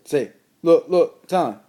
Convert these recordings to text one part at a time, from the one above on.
Say, look, Talen.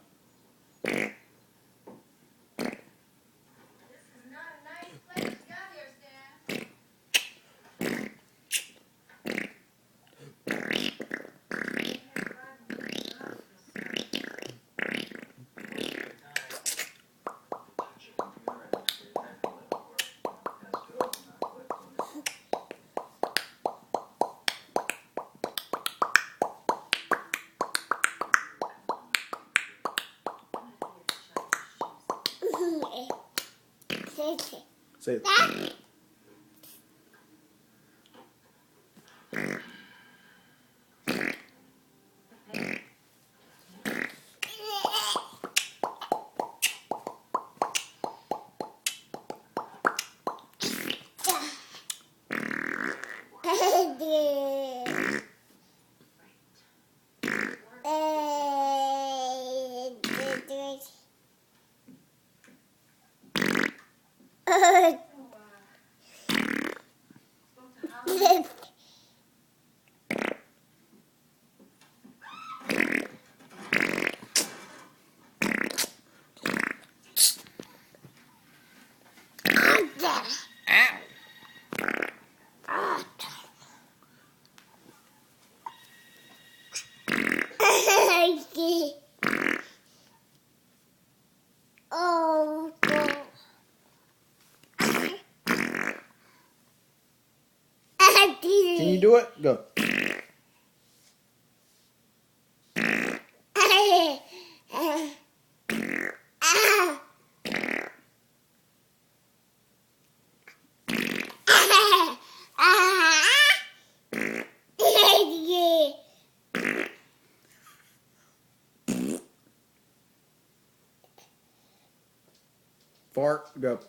Say it. Can you do it? Go. Fart. Go.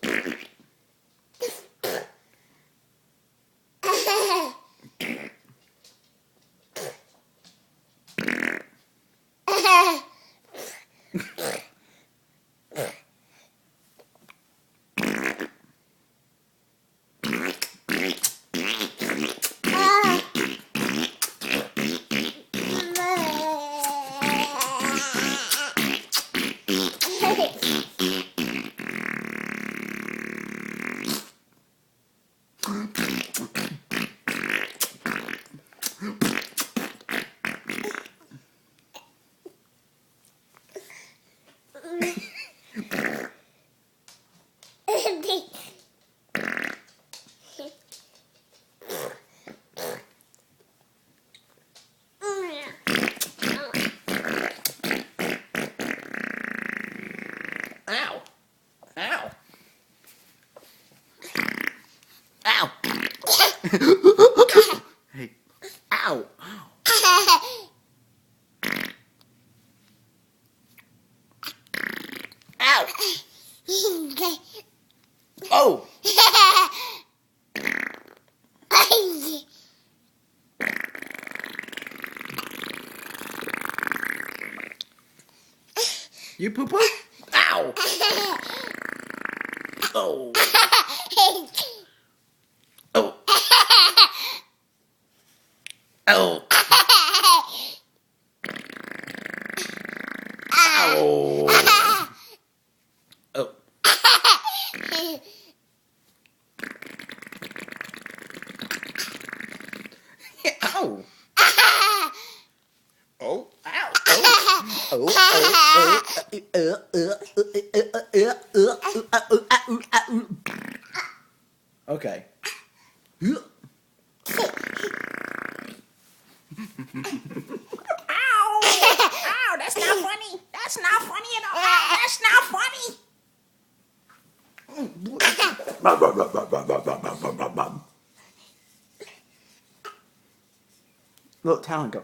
Ow. Ow. Ow. Hey. Ow. Ow. Oh. You poo-poo? Ow. Oh. Oh. Oh. Ow. Oh. Ow. Oh. Ow. Okay. Ow! Ow! That's not funny. That's not funny at all. Ow, that's not funny. Look, Talen, go.